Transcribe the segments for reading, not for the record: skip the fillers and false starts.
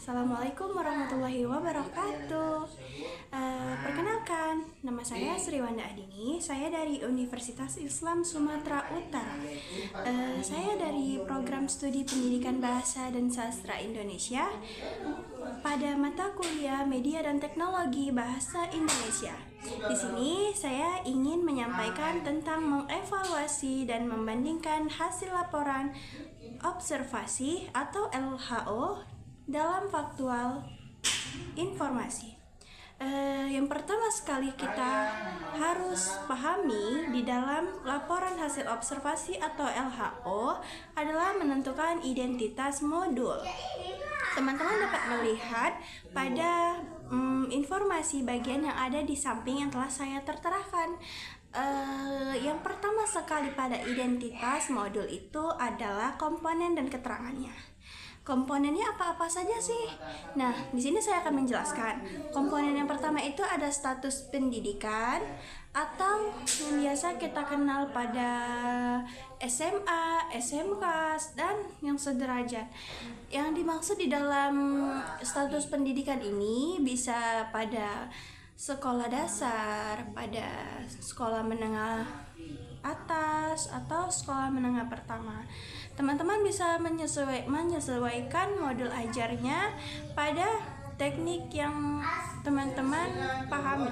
Assalamualaikum warahmatullahi wabarakatuh. Perkenalkan, nama saya Sriwanda Adini. Saya dari Universitas Islam Sumatera Utara. Saya dari program studi Pendidikan Bahasa dan Sastra Indonesia pada mata kuliah Media dan Teknologi Bahasa Indonesia. Di sini saya ingin menyampaikan tentang mengevaluasi dan membandingkan hasil laporan observasi atau LHO dalam faktual informasi. Yang pertama sekali kita harus pahami di dalam laporan hasil observasi atau LHO adalah menentukan identitas modul. Teman-teman dapat melihat pada informasi bagian yang ada di samping yang telah saya terterakan. Yang pertama sekali pada identitas modul itu adalah komponen dan keterangannya. Komponennya apa-apa saja sih? Nah, di sini saya akan menjelaskan. Komponen yang pertama itu ada status pendidikan atau yang biasa kita kenal pada SMA, SMK, dan yang sederajat. Yang dimaksud di dalam status pendidikan ini bisa pada sekolah dasar, pada sekolah menengah atas, atau sekolah menengah pertama. Teman-teman bisa menyesuaikan modul ajarnya pada teknik yang teman-teman pahami.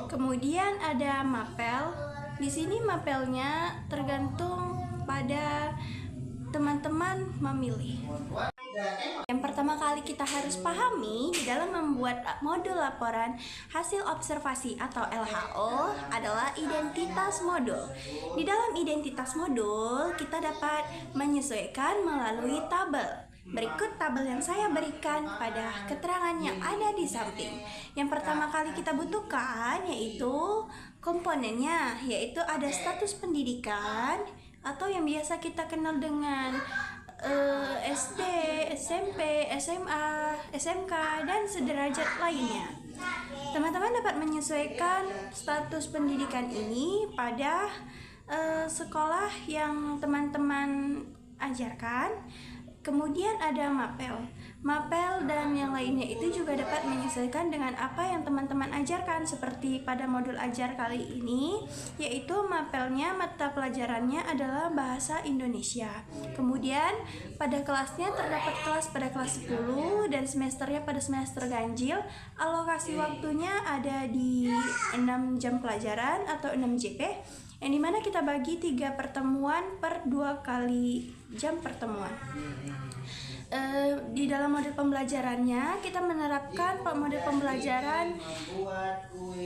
Kemudian ada mapel. Di sini mapelnya tergantung pada teman-teman memilih. Yang pertama kali kita harus pahami di dalam membuat modul laporan hasil observasi atau LHO adalah identitas modul. Di dalam identitas modul, kita dapat menyesuaikan melalui tabel. Berikut tabel yang saya berikan pada keterangan yang ada di samping. Yang pertama kali kita butuhkan yaitu komponennya, yaitu ada status pendidikan atau yang biasa kita kenal dengan SD, SMP, SMA, SMK, dan sederajat lainnya. Teman-teman dapat menyesuaikan status pendidikan ini pada sekolah yang teman-teman ajarkan. Kemudian ada mapel dan yang lainnya itu juga dapat menyesuaikan dengan apa yang teman-teman ajarkan. Seperti pada modul ajar kali ini, yaitu mapelnya mata pelajarannya adalah bahasa Indonesia. Kemudian pada kelasnya terdapat kelas pada kelas 10 dan semesternya pada semester ganjil. Alokasi waktunya ada di 6 jam pelajaran atau 6 JP, yang dimana kita bagi 3 pertemuan per 2 kali jam pertemuan. Di dalam model pembelajarannya kita menerapkan model pembelajaran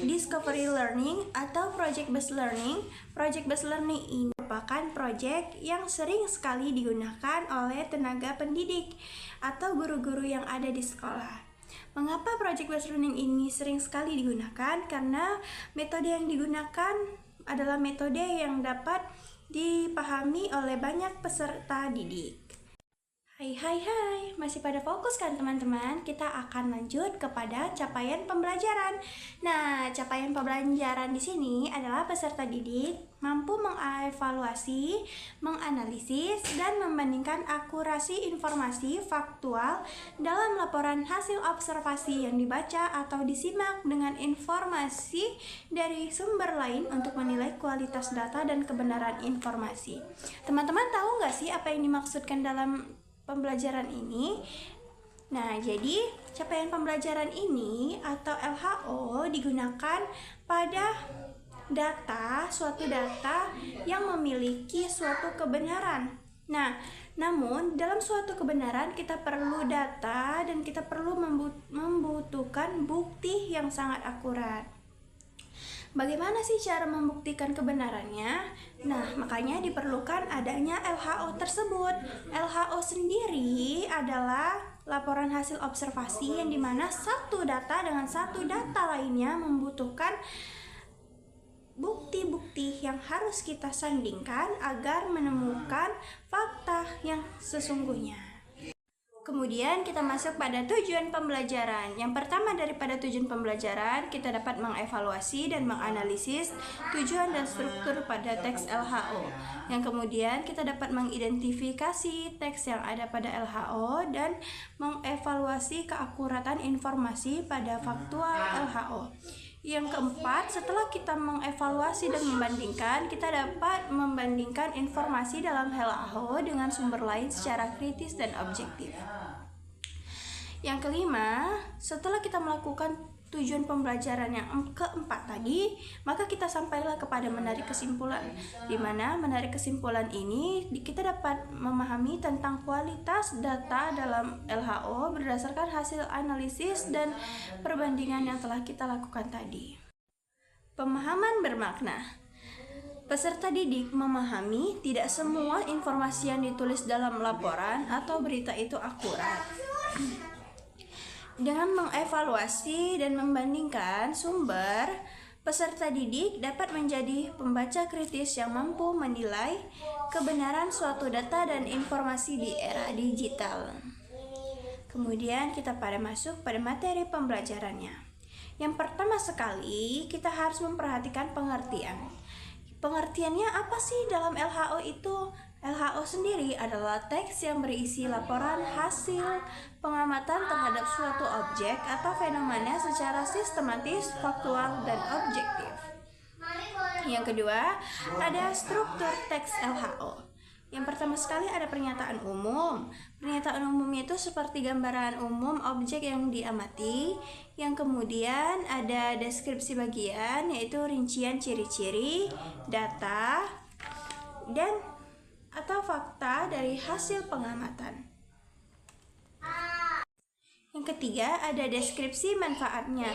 discovery learning atau project based learning. Project based learning ini merupakan project yang sering sekali digunakan oleh tenaga pendidik atau guru-guru yang ada di sekolah. Mengapa project based learning ini sering sekali digunakan? Karena metode yang digunakan adalah metode yang dapat dipahami oleh banyak peserta didik. Hai, masih pada fokus kan teman-teman? Kita akan lanjut kepada capaian pembelajaran. Nah, capaian pembelajaran di sini adalah peserta didik mampu mengevaluasi, menganalisis, dan membandingkan akurasi informasi faktual dalam laporan hasil observasi yang dibaca atau disimak dengan informasi dari sumber lain untuk menilai kualitas data dan kebenaran informasi. Teman-teman tahu nggak sih apa yang dimaksudkan dalam pembelajaran ini? Nah, jadi capaian pembelajaran ini atau LHO digunakan pada suatu data yang memiliki suatu kebenaran. Nah, namun dalam suatu kebenaran kita perlu data dan kita perlu membutuhkan bukti yang sangat akurat. Bagaimana sih cara membuktikan kebenarannya? Nah, makanya diperlukan adanya LHO tersebut. LHO sendiri adalah laporan hasil observasi yang dimana satu data dengan satu data lainnya membutuhkan bukti-bukti yang harus kita sandingkan agar menemukan fakta yang sesungguhnya. Kemudian kita masuk pada tujuan pembelajaran. Yang pertama daripada tujuan pembelajaran, kita dapat mengevaluasi dan menganalisis tujuan dan struktur pada teks LHO. Yang kemudian kita dapat mengidentifikasi teks yang ada pada LHO dan mengevaluasi keakuratan informasi pada faktual LHO. Yang keempat, setelah kita mengevaluasi dan membandingkan, kita dapat membandingkan informasi dalam LHO dengan sumber lain secara kritis dan objektif. Yang kelima, setelah kita melakukan tujuan pembelajaran yang keempat tadi, maka kita sampailah kepada menarik kesimpulan, di mana menarik kesimpulan ini kita dapat memahami tentang kualitas data dalam LHO berdasarkan hasil analisis dan perbandingan yang telah kita lakukan tadi. Pemahaman bermakna. Peserta didik memahami tidak semua informasi yang ditulis dalam laporan atau berita itu akurat. Dengan mengevaluasi dan membandingkan sumber, peserta didik dapat menjadi pembaca kritis yang mampu menilai kebenaran suatu data dan informasi di era digital. Kemudian kita masuk pada materi pembelajarannya. Yang pertama sekali, kita harus memperhatikan pengertian. Pengertiannya apa sih dalam LHO itu? LHO sendiri adalah teks yang berisi laporan hasil pengamatan terhadap suatu objek atau fenomena secara sistematis, faktual, dan objektif. Yang kedua, ada struktur teks LHO. Yang pertama sekali ada pernyataan umum. Pernyataan umum itu seperti gambaran umum objek yang diamati. Yang kemudian ada deskripsi bagian, yaitu rincian ciri-ciri, data, dan atau fakta dari hasil pengamatan. Yang ketiga ada deskripsi manfaatnya.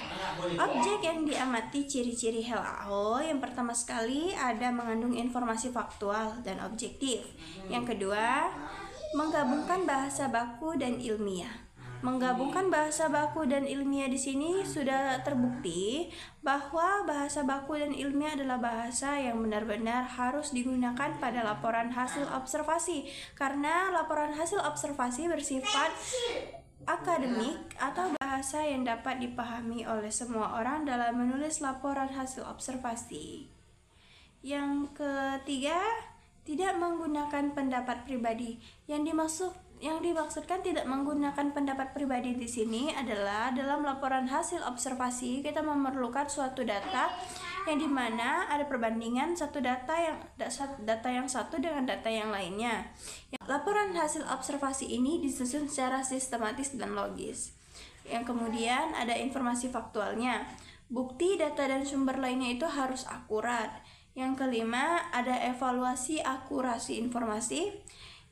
Objek yang diamati ciri-ciri LHO yang pertama sekali ada mengandung informasi faktual dan objektif. Yang kedua, menggabungkan bahasa baku dan ilmiah. Menggabungkan bahasa baku dan ilmiah di sini sudah terbukti bahwa bahasa baku dan ilmiah adalah bahasa yang benar-benar harus digunakan pada laporan hasil observasi, karena laporan hasil observasi bersifat akademik atau bahasa yang dapat dipahami oleh semua orang dalam menulis laporan hasil observasi. Yang ketiga, tidak menggunakan pendapat pribadi. Yang dimaksudkan tidak menggunakan pendapat pribadi di sini adalah dalam laporan hasil observasi kita memerlukan suatu data yang dimana ada perbandingan data yang satu dengan data yang lainnya. Laporan hasil observasi ini disusun secara sistematis dan logis. Yang kemudian ada informasi faktualnya. Bukti, data, dan sumber lainnya itu harus akurat. Yang kelima ada evaluasi akurasi informasi,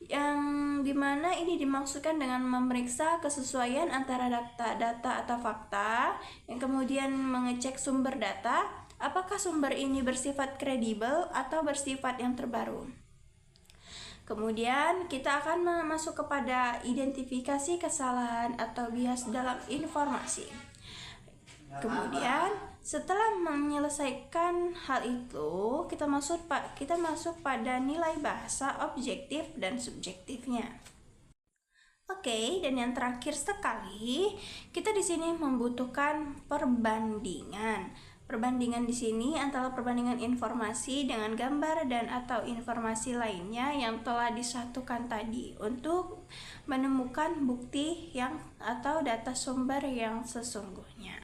yang dimana ini dimaksudkan dengan memeriksa kesesuaian antara data atau fakta, yang kemudian mengecek sumber data, apakah sumber ini bersifat kredibel atau bersifat yang terbaru. Kemudian kita akan masuk kepada identifikasi kesalahan atau bias dalam informasi. Kemudian setelah menyelesaikan hal itu, kita masuk pada nilai bahasa objektif dan subjektifnya. Oke, dan yang terakhir sekali, kita di sini membutuhkan perbandingan. Perbandingan di sini antara perbandingan informasi dengan gambar dan atau informasi lainnya yang telah disatukan tadi untuk menemukan bukti atau data sumber yang sesungguhnya.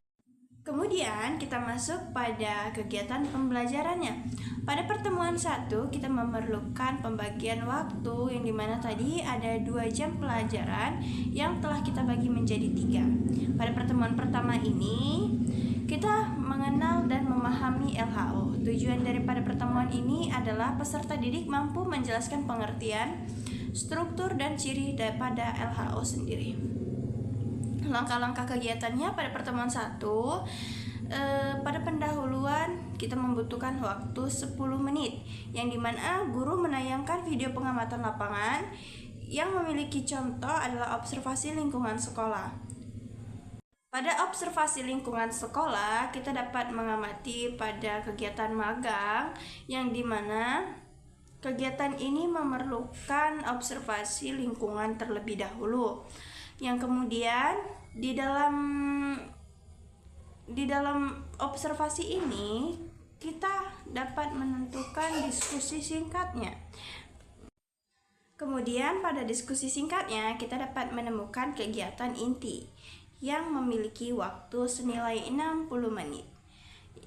Kemudian kita masuk pada kegiatan pembelajarannya. Pada pertemuan 1 kita memerlukan pembagian waktu yang dimana tadi ada 2 jam pelajaran yang telah kita bagi menjadi 3. Pada pertemuan pertama ini kita mengenal dan memahami LHO. Tujuan daripada pertemuan ini adalah peserta didik mampu menjelaskan pengertian, struktur, dan ciri daripada LHO sendiri. Langkah-langkah kegiatannya pada pertemuan 1, pada pendahuluan kita membutuhkan waktu 10 menit, yang dimana guru menayangkan video pengamatan lapangan yang memiliki contoh adalah observasi lingkungan sekolah. Pada observasi lingkungan sekolah, kita dapat mengamati pada kegiatan magang, yang dimana kegiatan ini memerlukan observasi lingkungan terlebih dahulu. Yang kemudian di dalam observasi ini kita dapat menentukan diskusi singkatnya. Kemudian pada diskusi singkatnya kita dapat menemukan kegiatan inti yang memiliki waktu senilai 60 menit.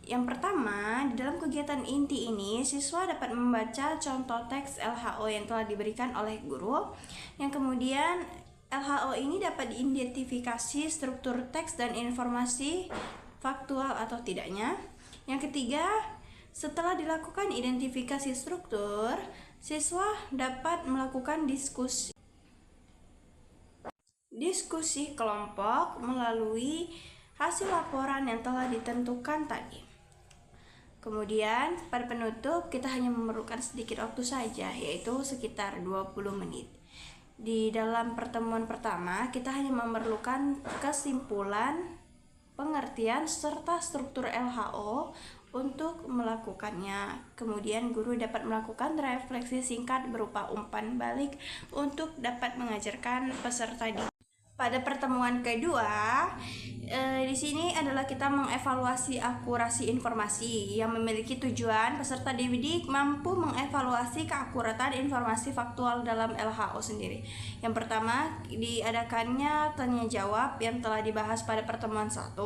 Yang pertama, di dalam kegiatan inti ini siswa dapat membaca contoh teks LHO yang telah diberikan oleh guru. Yang kemudian LHO ini dapat diidentifikasi struktur teks dan informasi faktual atau tidaknya. Yang ketiga, setelah dilakukan identifikasi struktur, siswa dapat melakukan diskusi kelompok melalui hasil laporan yang telah ditentukan tadi. Kemudian pada penutup kita hanya memerlukan sedikit waktu saja, yaitu sekitar 20 menit. Di dalam pertemuan pertama kita hanya memerlukan kesimpulan, pengertian, serta struktur LHO untuk melakukannya. Kemudian guru dapat melakukan refleksi singkat berupa umpan balik untuk dapat mengajarkan peserta didik. Pada pertemuan kedua, di sini adalah kita mengevaluasi akurasi informasi yang memiliki tujuan peserta didik mampu mengevaluasi keakuratan informasi faktual dalam LHO sendiri. Yang pertama, diadakannya tanya jawab yang telah dibahas pada pertemuan 1,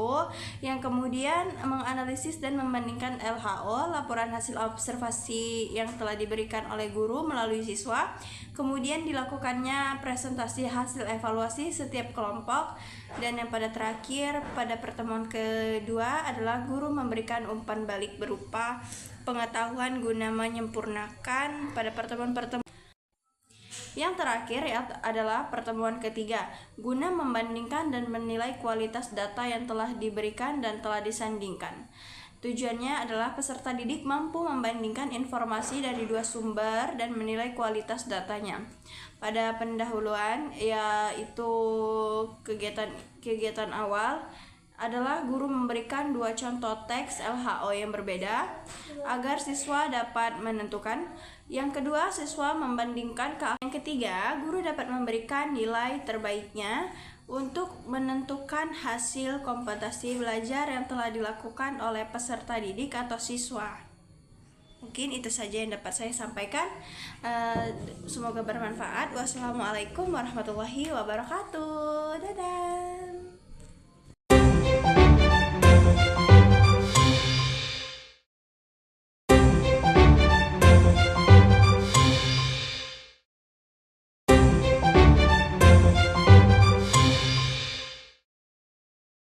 yang kemudian menganalisis dan membandingkan LHO, laporan hasil observasi yang telah diberikan oleh guru melalui siswa. Kemudian dilakukannya presentasi hasil evaluasi setiap kelompok, dan yang terakhir pada pertemuan kedua adalah guru memberikan umpan balik berupa pengetahuan guna menyempurnakan pada pertemuan-pertemuan. Yang terakhir adalah pertemuan ketiga, guna membandingkan dan menilai kualitas data yang telah diberikan dan telah disandingkan. Tujuannya adalah peserta didik mampu membandingkan informasi dari dua sumber dan menilai kualitas datanya. Pada pendahuluan, yaitu kegiatan awal, adalah guru memberikan dua contoh teks LHO yang berbeda agar siswa dapat menentukan. Yang kedua, siswa membandingkan Yang ketiga, guru dapat memberikan nilai terbaiknya untuk menentukan hasil kompetensi belajar yang telah dilakukan oleh peserta didik atau siswa. Mungkin itu saja yang dapat saya sampaikan. Semoga bermanfaat. Wassalamualaikum warahmatullahi wabarakatuh. Dadah.